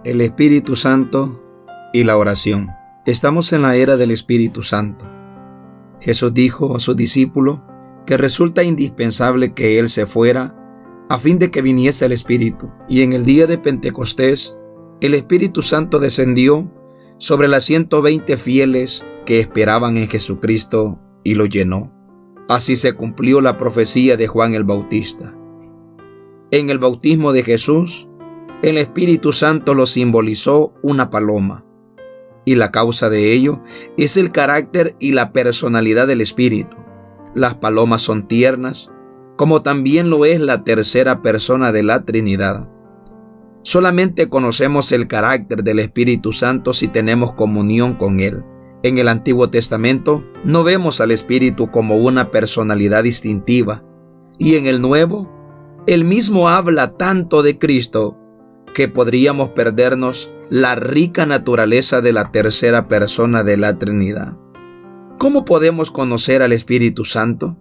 El Espíritu Santo y la oración. Estamos en la era del Espíritu Santo. Jesús dijo a sus discípulos que resulta indispensable que Él se fuera a fin de que viniese el Espíritu. Y en el día de Pentecostés, el Espíritu Santo descendió sobre las 120 fieles que esperaban en Jesucristo y lo llenó. Así se cumplió la profecía de Juan el Bautista. En el bautismo de Jesús, el Espíritu Santo lo simbolizó una paloma, y la causa de ello es el carácter y la personalidad del Espíritu. Las palomas son tiernas, como también lo es la tercera persona de la Trinidad. Solamente conocemos el carácter del Espíritu Santo si tenemos comunión con Él. En el Antiguo Testamento no vemos al Espíritu como una personalidad distintiva, y en el Nuevo, Él mismo habla tanto de Cristo que podríamos perdernos la rica naturaleza de la tercera persona de la Trinidad. ¿Cómo podemos conocer al Espíritu Santo?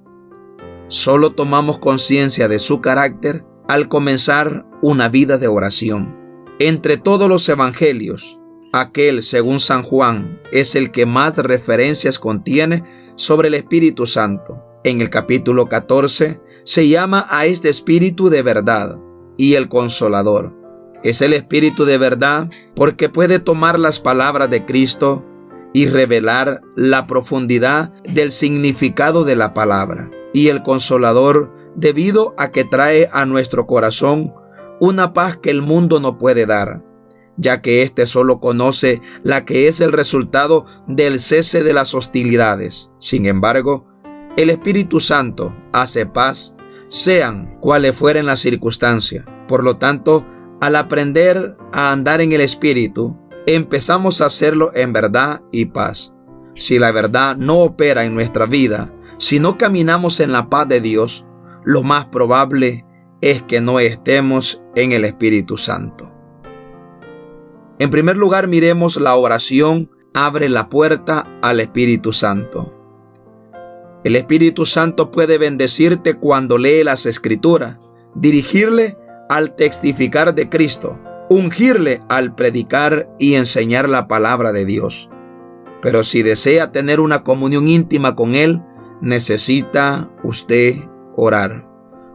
Solo tomamos conciencia de su carácter al comenzar una vida de oración. Entre todos los evangelios, aquel, según San Juan, es el que más referencias contiene sobre el Espíritu Santo. En el capítulo 14 se llama a este Espíritu de verdad y el Consolador. Es el Espíritu de verdad porque puede tomar las palabras de Cristo y revelar la profundidad del significado de la palabra. Y el Consolador debido a que trae a nuestro corazón una paz que el mundo no puede dar, ya que éste solo conoce la que es el resultado del cese de las hostilidades. Sin embargo, el Espíritu Santo hace paz, sean cuales fueren las circunstancias. Por lo tanto, al aprender a andar en el Espíritu, empezamos a hacerlo en verdad y paz. Si la verdad no opera en nuestra vida, si no caminamos en la paz de Dios, lo más probable es que no estemos en el Espíritu Santo. En primer lugar, miremos la oración abre la puerta al Espíritu Santo. El Espíritu Santo puede bendecirte cuando lee las Escrituras, dirigirle al testificar de Cristo, ungirle al predicar y enseñar la palabra de Dios. Pero si desea tener una comunión íntima con Él, necesita usted orar.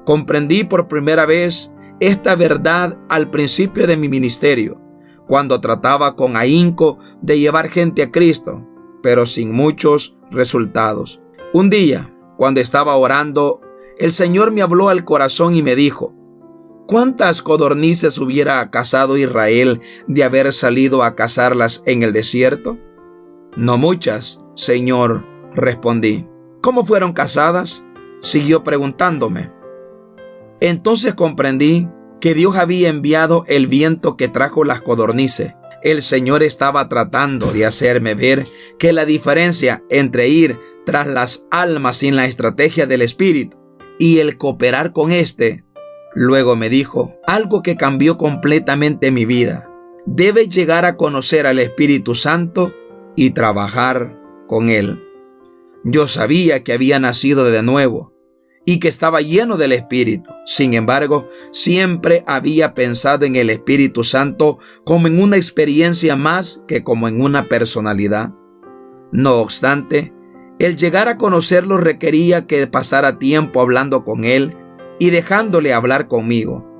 Comprendí por primera vez esta verdad al principio de mi ministerio, cuando trataba con ahínco de llevar gente a Cristo, pero sin muchos resultados. Un día, cuando estaba orando, el Señor me habló al corazón y me dijo: ¿cuántas codornices hubiera cazado Israel de haber salido a cazarlas en el desierto? No muchas, Señor, respondí. ¿Cómo fueron cazadas? Siguió preguntándome. Entonces comprendí que Dios había enviado el viento que trajo las codornices. El Señor estaba tratando de hacerme ver que la diferencia entre ir tras las almas sin la estrategia del Espíritu y el cooperar con éste. Luego me dijo algo que cambió completamente mi vida. Debes llegar a conocer al Espíritu Santo y trabajar con Él. Yo sabía que había nacido de nuevo y que estaba lleno del Espíritu. Sin embargo, siempre había pensado en el Espíritu Santo como en una experiencia más que como en una personalidad. No obstante, el llegar a conocerlo requería que pasara tiempo hablando con Él y dejándole hablar conmigo.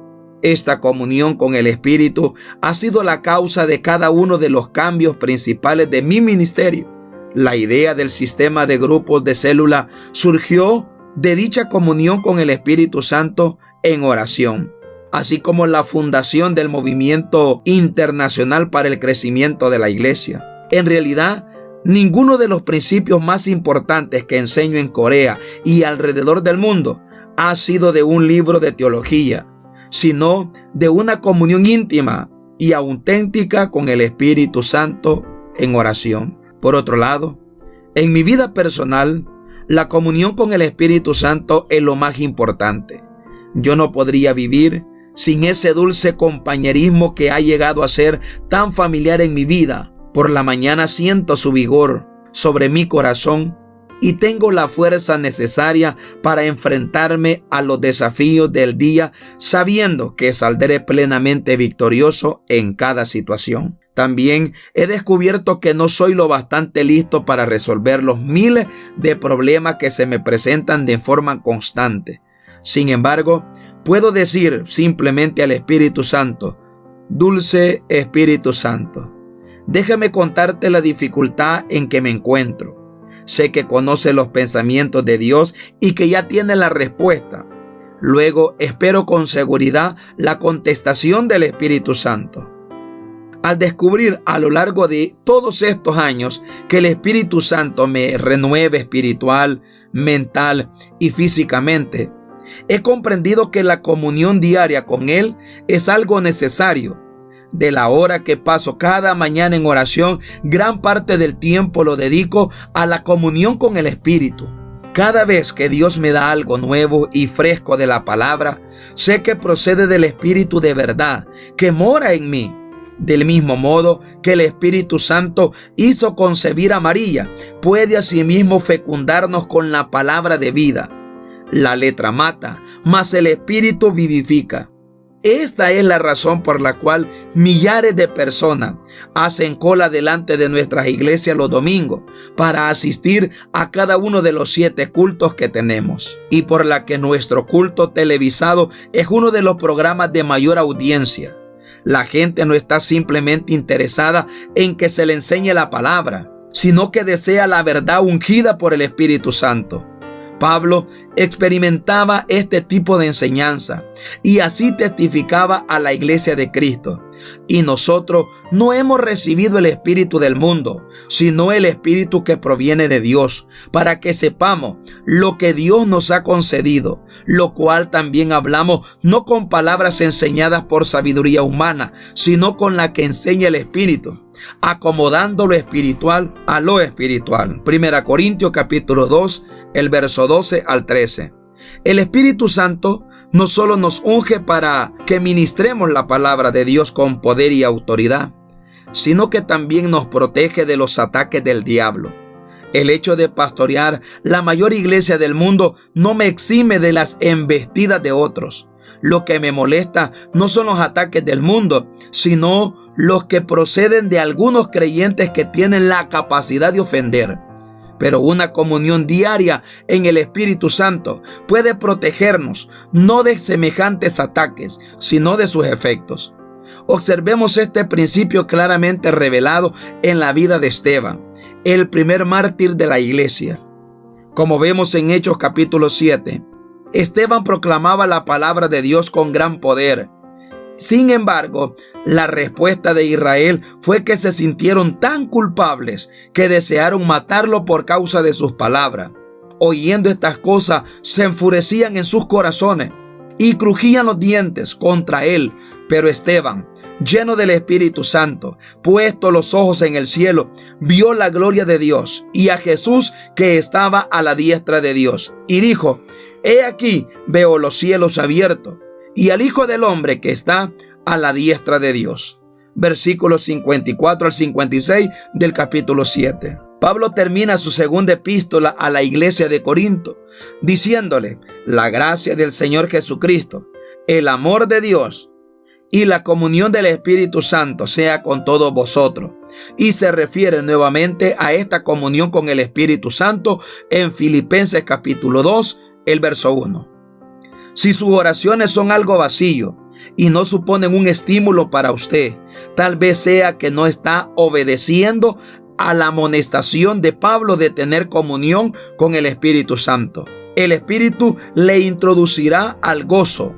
Esta comunión con el Espíritu ha sido la causa de cada uno de los cambios principales de mi ministerio. La idea del sistema de grupos de célula surgió de dicha comunión con el Espíritu Santo en oración, así como la fundación del Movimiento Internacional para el Crecimiento de la Iglesia. En realidad, ninguno de los principios más importantes que enseño en Corea y alrededor del mundo ha sido de un libro de teología, sino de una comunión íntima y auténtica con el Espíritu Santo en oración. Por otro lado, en mi vida personal, la comunión con el Espíritu Santo es lo más importante. Yo no podría vivir sin ese dulce compañerismo que ha llegado a ser tan familiar en mi vida. Por la mañana siento su vigor sobre mi corazón y tengo la fuerza necesaria para enfrentarme a los desafíos del día, sabiendo que saldré plenamente victorioso en cada situación. También he descubierto que no soy lo bastante listo para resolver los miles de problemas que se me presentan de forma constante. Sin embargo, puedo decir simplemente al Espíritu Santo: dulce Espíritu Santo, déjame contarte la dificultad en que me encuentro. Sé que conoce los pensamientos de Dios y que ya tiene la respuesta. Luego espero con seguridad la contestación del Espíritu Santo. Al descubrir a lo largo de todos estos años que el Espíritu Santo me renueve espiritual, mental y físicamente, he comprendido que la comunión diaria con Él es algo necesario. De la hora que paso cada mañana en oración, gran parte del tiempo lo dedico a la comunión con el Espíritu. Cada vez que Dios me da algo nuevo y fresco de la palabra, sé que procede del Espíritu de verdad, que mora en mí. Del mismo modo que el Espíritu Santo hizo concebir a María, puede asimismo fecundarnos con la palabra de vida. La letra mata, mas el Espíritu vivifica. Esta es la razón por la cual millares de personas hacen cola delante de nuestras iglesias los domingos para asistir a cada uno de los 7 cultos que tenemos, y por la que nuestro culto televisado es uno de los programas de mayor audiencia. La gente no está simplemente interesada en que se le enseñe la palabra, sino que desea la verdad ungida por el Espíritu Santo. Pablo experimentaba este tipo de enseñanza y así testificaba a la iglesia de Cristo. Y nosotros no hemos recibido el espíritu del mundo, sino el espíritu que proviene de Dios, para que sepamos lo que Dios nos ha concedido, lo cual también hablamos no con palabras enseñadas por sabiduría humana, sino con la que enseña el Espíritu, acomodando lo espiritual a lo espiritual. 1 Corintios capítulo 2, el verso 12 al 13. El Espíritu Santo no solo nos unge para que ministremos la palabra de Dios con poder y autoridad, sino que también nos protege de los ataques del diablo. El hecho de pastorear la mayor iglesia del mundo no me exime de las embestidas de otros. Lo que me molesta no son los ataques del mundo, sino los que proceden de algunos creyentes que tienen la capacidad de ofender. Pero una comunión diaria en el Espíritu Santo puede protegernos no de semejantes ataques, sino de sus efectos. Observemos este principio claramente revelado en la vida de Esteban, el primer mártir de la iglesia. Como vemos en Hechos capítulo 7, Esteban proclamaba la palabra de Dios con gran poder. Sin embargo, la respuesta de Israel fue que se sintieron tan culpables que desearon matarlo por causa de sus palabras. Oyendo estas cosas, se enfurecían en sus corazones y crujían los dientes contra él. Pero Esteban, lleno del Espíritu Santo, puesto los ojos en el cielo, vio la gloria de Dios y a Jesús que estaba a la diestra de Dios, y dijo: He aquí, veo los cielos abiertos y al Hijo del Hombre que está a la diestra de Dios. Versículos 54 al 56 del capítulo 7. Pablo termina su segunda epístola a la iglesia de Corinto, diciéndole: la gracia del Señor Jesucristo, el amor de Dios y la comunión del Espíritu Santo sea con todos vosotros. Y se refiere nuevamente a esta comunión con el Espíritu Santo en Filipenses capítulo 2, el verso 1. Si sus oraciones son algo vacío y no suponen un estímulo para usted, tal vez sea que no está obedeciendo a la amonestación de Pablo de tener comunión con el Espíritu Santo. El Espíritu le introducirá al gozo,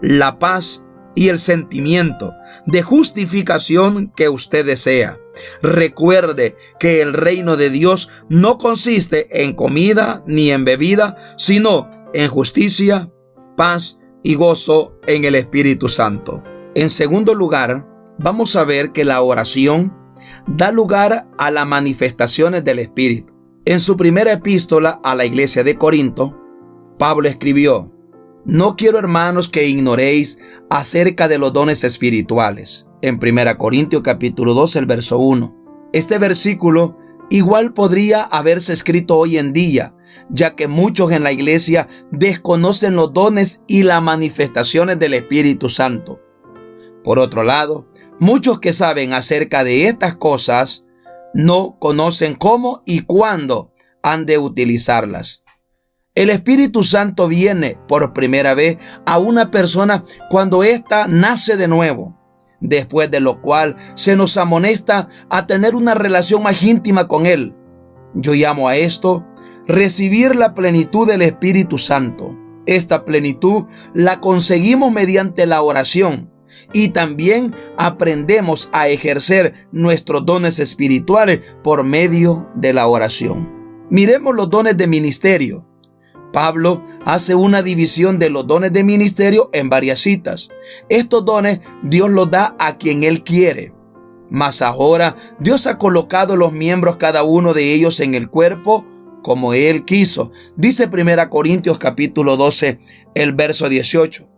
la paz y el sentimiento de justificación que usted desea. Recuerde que el reino de Dios no consiste en comida ni en bebida, sino en justicia, paz y gozo en el Espíritu Santo. En segundo lugar, vamos a ver que la oración da lugar a las manifestaciones del Espíritu. En su primera epístola a la iglesia de Corinto, Pablo escribió: No quiero, hermanos, que ignoréis acerca de los dones espirituales. En 1 Corintios capítulo 2, el verso 1. Este versículo igual podría haberse escrito hoy en día ya que muchos en la iglesia desconocen los dones y las manifestaciones del Espíritu Santo. Por otro lado, muchos que saben acerca de estas cosas no conocen cómo y cuándo han de utilizarlas. El Espíritu Santo viene por primera vez a una persona cuando ésta nace de nuevo, después de lo cual se nos amonesta a tener una relación más íntima con Él. Yo llamo a esto recibir la plenitud del Espíritu Santo. Esta plenitud la conseguimos mediante la oración y también aprendemos a ejercer nuestros dones espirituales por medio de la oración. Miremos los dones de ministerio. Pablo hace una división de los dones de ministerio en varias citas. Estos dones Dios los da a quien Él quiere. Mas ahora Dios ha colocado los miembros cada uno de ellos en el cuerpo como Él quiso. Dice 1 Corintios capítulo 12, el verso 18.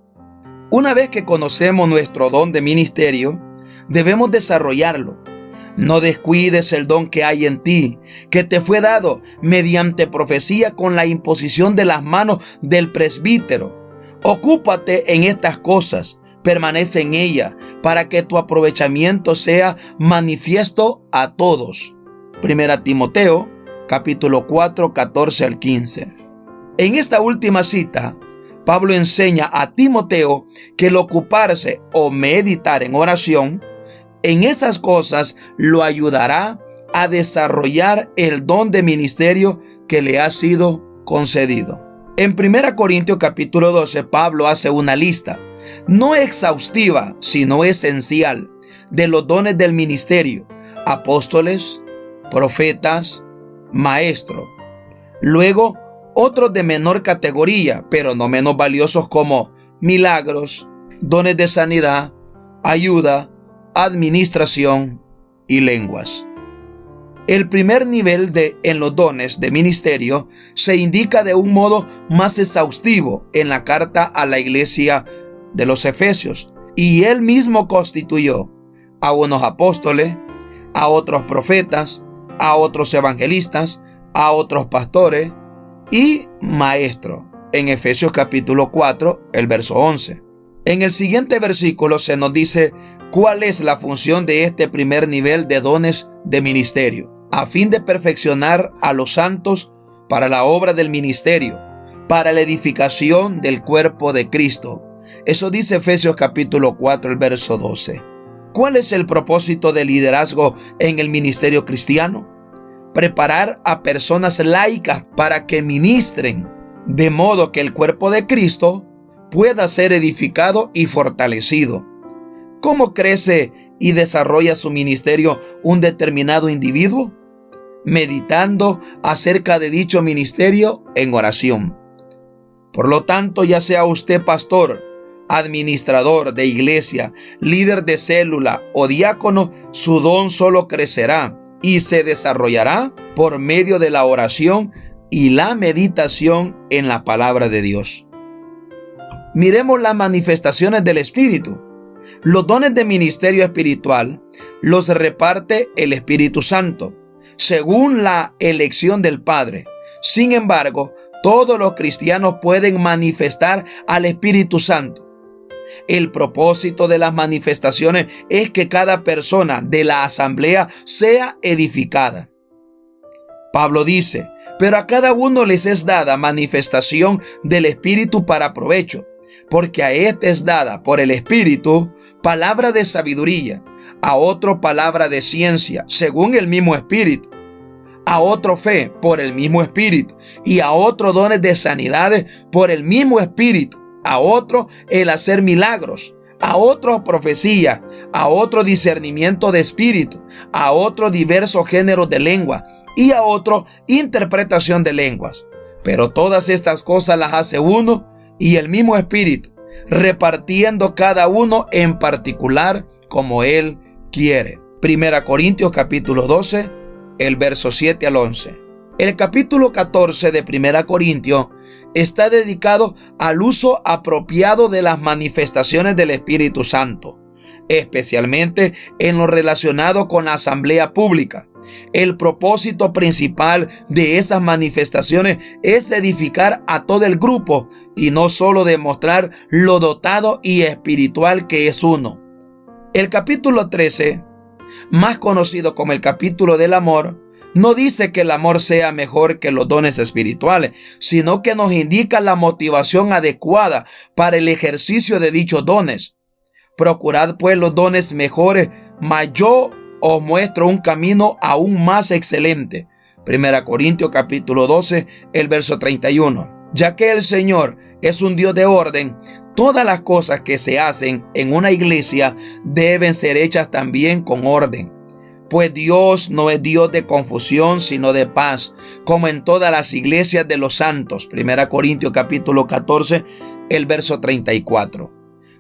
Una vez que conocemos nuestro don de ministerio, debemos desarrollarlo. No descuides el don que hay en ti, que te fue dado mediante profecía con la imposición de las manos del presbítero. Ocúpate en estas cosas, permanece en ellas, para que tu aprovechamiento sea manifiesto a todos. 1 Timoteo, capítulo 4, 14 al 15. En esta última cita, Pablo enseña a Timoteo que el ocuparse o meditar en oración, en esas cosas lo ayudará a desarrollar el don de ministerio que le ha sido concedido. En 1 Corintios capítulo 12, Pablo hace una lista, no exhaustiva, sino esencial, de los dones del ministerio: apóstoles, profetas, maestros. Luego, otros de menor categoría, pero no menos valiosos, como milagros, dones de sanidad, ayuda, administración y lenguas. El primer nivel en los dones de ministerio se indica de un modo más exhaustivo en la carta a la iglesia de los Efesios, y él mismo constituyó a unos apóstoles, a otros profetas, a otros evangelistas, a otros pastores y maestros, en Efesios capítulo 4, el verso 11. En el siguiente versículo se nos dice cuál es la función de este primer nivel de dones de ministerio, a fin de perfeccionar a los santos para la obra del ministerio, para la edificación del cuerpo de Cristo. Eso dice Efesios capítulo 4, el verso 12. ¿Cuál es el propósito del liderazgo en el ministerio cristiano? Preparar a personas laicas para que ministren, de modo que el cuerpo de Cristo pueda ser edificado y fortalecido. ¿Cómo crece y desarrolla su ministerio un determinado individuo? Meditando acerca de dicho ministerio en oración. Por lo tanto, ya sea usted pastor, administrador de iglesia, líder de célula o diácono, su don solo crecerá y se desarrollará por medio de la oración y la meditación en la palabra de Dios. Miremos las manifestaciones del Espíritu. Los dones de ministerio espiritual los reparte el Espíritu Santo, según la elección del Padre. Sin embargo, todos los cristianos pueden manifestar al Espíritu Santo. El propósito de las manifestaciones es que cada persona de la asamblea sea edificada. Pablo dice: pero a cada uno les es dada manifestación del Espíritu para provecho, porque a este es dada por el Espíritu palabra de sabiduría, a otro palabra de ciencia, según el mismo Espíritu, a otro fe por el mismo Espíritu, y a otro dones de sanidades por el mismo Espíritu, a otro el hacer milagros, a otro profecía, a otro discernimiento de espíritu, a otro diversos géneros de lengua y a otro interpretación de lenguas. Pero todas estas cosas las hace uno y el mismo Espíritu, repartiendo cada uno en particular como Él quiere. 1 Corintios capítulo 12, el verso 7 al 11. El capítulo 14 de 1 Corintios está dedicado al uso apropiado de las manifestaciones del Espíritu Santo. especialmente en lo relacionado con la asamblea pública. El propósito principal de esas manifestaciones es edificar a todo el grupo y no solo demostrar lo dotado y espiritual que es uno. El capítulo 13, más conocido como el capítulo del amor, no dice que el amor sea mejor que los dones espirituales, sino que nos indica la motivación adecuada para el ejercicio de dichos dones. Procurad pues los dones mejores, mas yo os muestro un camino aún más excelente. 1 Corintios capítulo 12, el verso 31. Ya que el Señor es un Dios de orden, todas las cosas que se hacen en una iglesia deben ser hechas también con orden. Pues Dios no es Dios de confusión, sino de paz, como en todas las iglesias de los santos. 1 Corintios capítulo 14, el verso 34.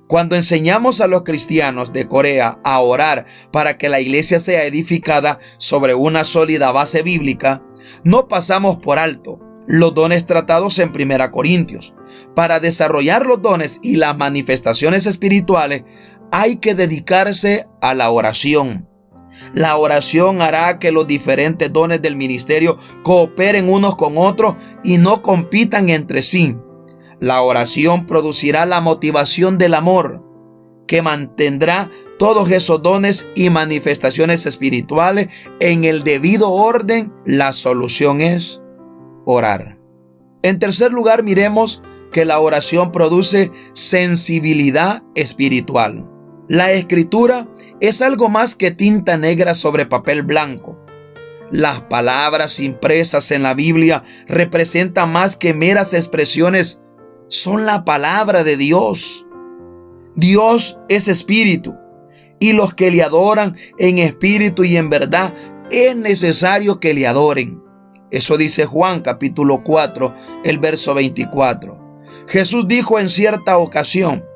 Cuando enseñamos a los cristianos de Corea a orar para que la iglesia sea edificada sobre una sólida base bíblica, no pasamos por alto los dones tratados en 1 Corintios. Para desarrollar los dones y las manifestaciones espirituales hay que dedicarse a la oración. La oración hará que los diferentes dones del ministerio cooperen unos con otros y no compitan entre sí. La oración producirá la motivación del amor, que mantendrá todos esos dones y manifestaciones espirituales en el debido orden. La solución es orar. En tercer lugar, miremos que la oración produce sensibilidad espiritual. La escritura es algo más que tinta negra sobre papel blanco. Las palabras impresas en la Biblia representan más que meras expresiones. Son la palabra de Dios. Dios es espíritu, y los que le adoran en espíritu y en verdad es necesario que le adoren. Eso dice Juan capítulo 4, el verso 24. Jesús dijo en cierta ocasión: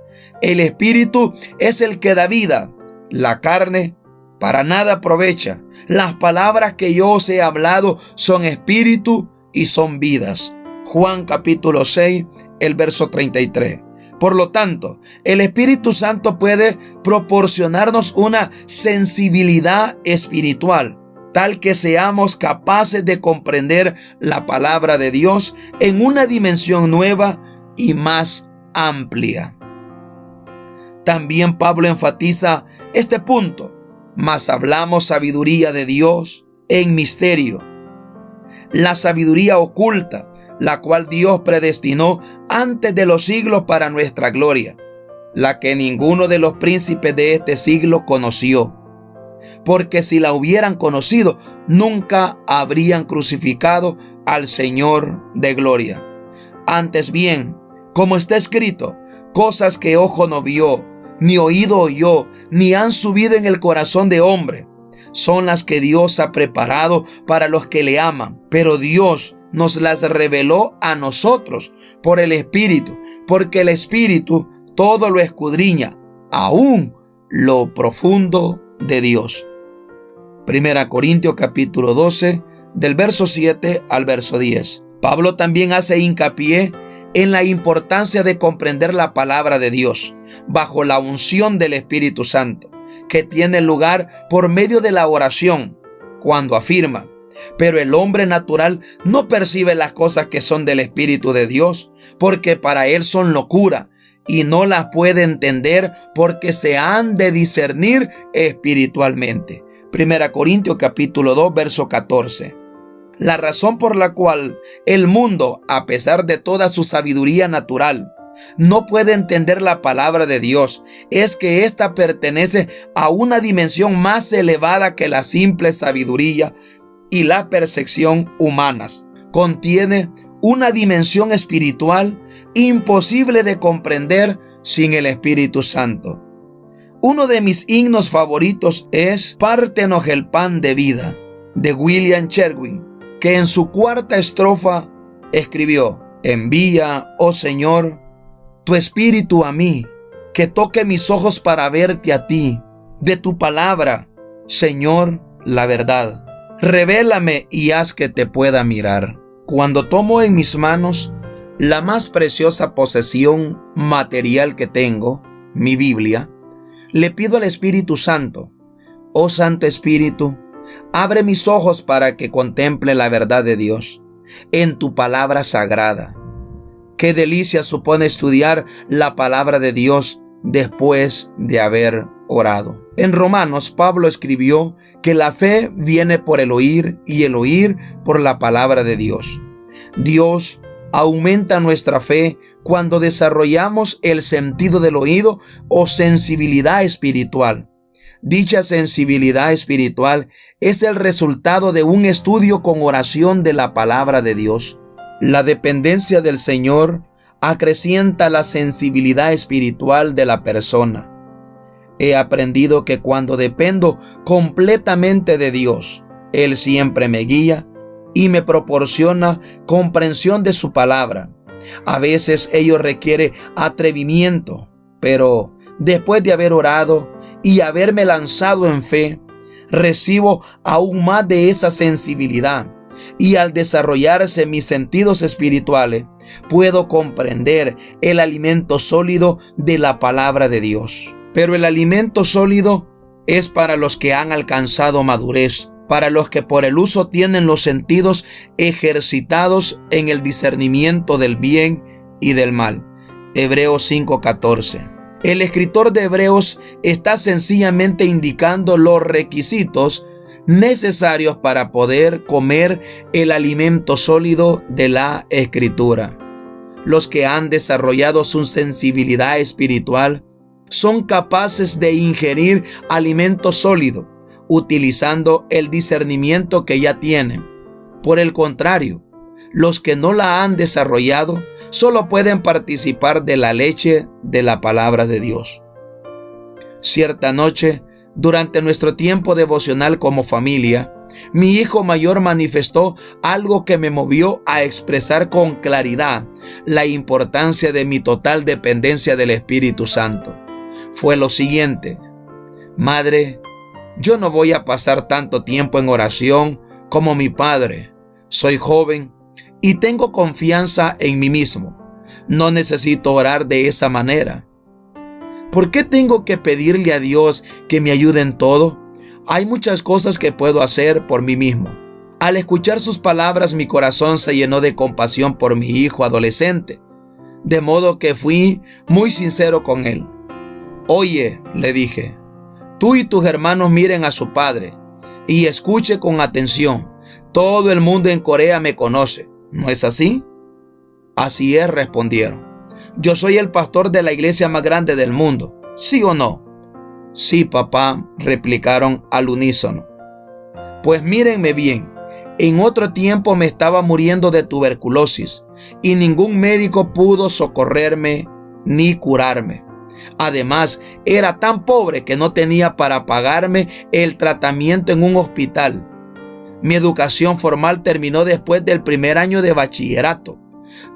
el espíritu es el que da vida, la carne para nada aprovecha. Las palabras que yo os he hablado son espíritu y son vidas. Juan capítulo 6, el verso 33. Por lo tanto, el Espíritu Santo puede proporcionarnos una sensibilidad espiritual, tal que seamos capaces de comprender la palabra de Dios en una dimensión nueva y más amplia. También Pablo enfatiza este punto: mas hablamos sabiduría de Dios en misterio, la sabiduría oculta, la cual Dios predestinó antes de los siglos para nuestra gloria, la que ninguno de los príncipes de este siglo conoció. Porque si la hubieran conocido, nunca habrían crucificado al Señor de gloria. Antes bien, como está escrito, cosas que ojo no vio, ni oído oyó, ni han subido en el corazón de hombre, son las que Dios ha preparado para los que le aman. Pero Dios nos las reveló a nosotros por el Espíritu, porque el Espíritu todo lo escudriña, aún lo profundo de Dios. 1 Corintios capítulo 12, del verso 7 al verso 10. Pablo también hace hincapié en la importancia de comprender la palabra de Dios bajo la unción del Espíritu Santo, que tiene lugar por medio de la oración, cuando afirma: pero el hombre natural no percibe las cosas que son del Espíritu de Dios, porque para él son locura, y no las puede entender porque se han de discernir espiritualmente. 1 Corintios capítulo 2, verso 14. La razón por la cual el mundo, a pesar de toda su sabiduría natural, no puede entender la palabra de Dios es que ésta pertenece a una dimensión más elevada que la simple sabiduría y la percepción humanas. Contiene una dimensión espiritual imposible de comprender sin el Espíritu Santo. Uno de mis himnos favoritos es Pártenos el pan de vida, de William Sherwin, que en su cuarta estrofa escribió: envía, oh Señor, tu Espíritu a mí, que toque mis ojos para verte a ti. De tu palabra, Señor, la verdad. Revélame y haz que te pueda mirar. Cuando tomo en mis manos la más preciosa posesión material que tengo, mi Biblia, Le pido al Espíritu Santo: oh Santo Espíritu, abre mis ojos para que contemple la verdad de Dios en tu palabra sagrada. Qué delicia supone estudiar la palabra de Dios después de haber orado. En Romanos, Pablo escribió que la fe viene por el oír y el oír por la palabra de Dios. Dios aumenta nuestra fe cuando desarrollamos el sentido del oído o sensibilidad espiritual. Dicha sensibilidad espiritual es el resultado de un estudio con oración de la palabra de Dios. La dependencia del Señor acrecienta la sensibilidad espiritual de la persona. He aprendido que cuando dependo completamente de Dios, Él siempre me guía y me proporciona comprensión de su palabra. A veces ello requiere atrevimiento, pero después de haber orado y haberme lanzado en fe, recibo aún más de esa sensibilidad. Y al desarrollarse mis sentidos espirituales, puedo comprender el alimento sólido de la palabra de Dios. Pero el alimento sólido es para los que han alcanzado madurez, para los que por el uso tienen los sentidos ejercitados en el discernimiento del bien y del mal. Hebreos 5:14. El escritor de Hebreos está sencillamente indicando los requisitos necesarios para poder comer el alimento sólido de la Escritura. Los que han desarrollado su sensibilidad espiritual son capaces de ingerir alimento sólido, utilizando el discernimiento que ya tienen. Por el contrario, los que no la han desarrollado solo pueden participar de la leche de la palabra de Dios. Cierta noche, durante nuestro tiempo devocional como familia, mi hijo mayor manifestó algo que me movió a expresar con claridad la importancia de mi total dependencia del Espíritu Santo. Fue lo siguiente: madre, yo no voy a pasar tanto tiempo en oración como mi padre. Soy joven y tengo confianza en mí mismo. No necesito orar de esa manera. ¿Por qué tengo que pedirle a Dios que me ayude en todo? Hay muchas cosas que puedo hacer por mí mismo. Al escuchar sus palabras, mi corazón se llenó de compasión por mi hijo adolescente, de modo que fui muy sincero con él. Oye, le dije, tú y tus hermanos miren a su padre y escuche con atención. Todo el mundo en Corea me conoce, ¿no es así? Así es, respondieron. Yo soy el pastor de la iglesia más grande del mundo, ¿sí o no? Sí, papá, replicaron al unísono. Pues mírenme bien, en otro tiempo me estaba muriendo de tuberculosis y ningún médico pudo socorrerme ni curarme. Además, era tan pobre que no tenía para pagarme el tratamiento en un hospital. Mi educación formal terminó después del primer año de bachillerato.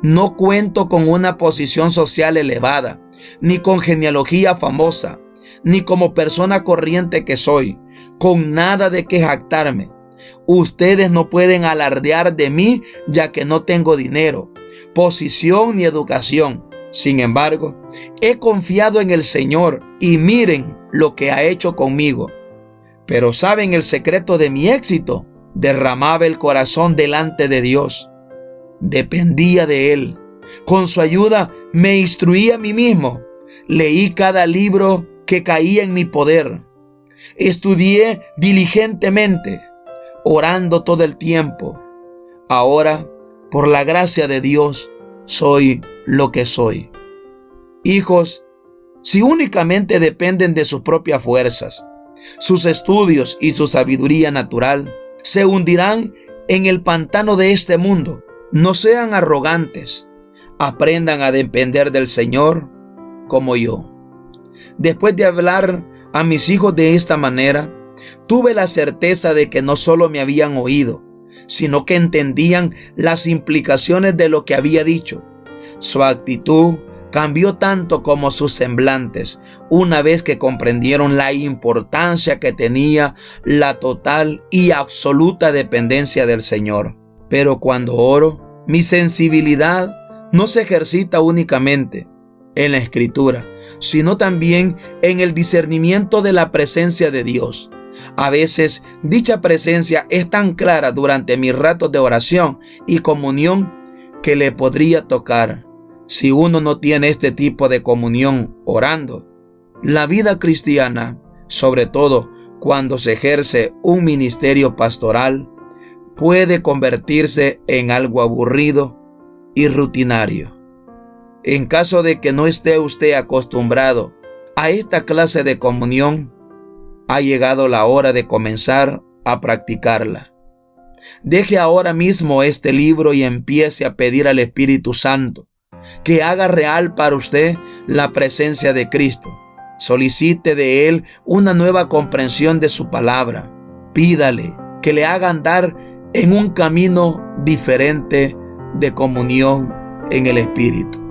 No cuento con una posición social elevada, ni con genealogía famosa, ni como persona corriente que soy, con nada de qué jactarme. Ustedes no pueden alardear de mí, ya que no tengo dinero, posición ni educación. Sin embargo, he confiado en el Señor y miren lo que ha hecho conmigo. Pero ¿saben el secreto de mi éxito? Derramaba el corazón delante de Dios. Dependía de Él. Con su ayuda me instruí a mí mismo. Leí cada libro que caía en mi poder. Estudié diligentemente, orando todo el tiempo. Ahora, por la gracia de Dios, soy lo que soy. Hijos, si únicamente dependen de sus propias fuerzas, sus estudios y su sabiduría natural, se hundirán en el pantano de este mundo. No sean arrogantes. Aprendan a depender del Señor como yo. Después de hablar a mis hijos de esta manera, tuve la certeza de que no solo me habían oído, sino que entendían las implicaciones de lo que había dicho. Su actitud cambió tanto como sus semblantes, una vez que comprendieron la importancia que tenía la total y absoluta dependencia del Señor. Pero cuando oro, mi sensibilidad no se ejercita únicamente en la Escritura, sino también en el discernimiento de la presencia de Dios. A veces dicha presencia es tan clara durante mis ratos de oración y comunión que le podría tocar. Si uno no tiene este tipo de comunión orando, la vida cristiana, sobre todo cuando se ejerce un ministerio pastoral, puede convertirse en algo aburrido y rutinario. En caso de que no esté usted acostumbrado a esta clase de comunión, ha llegado la hora de comenzar a practicarla. Deje ahora mismo este libro y empiece a pedir al Espíritu Santo que haga real para usted la presencia de Cristo. Solicite de Él una nueva comprensión de su palabra. Pídale que le haga andar en un camino diferente de comunión en el Espíritu.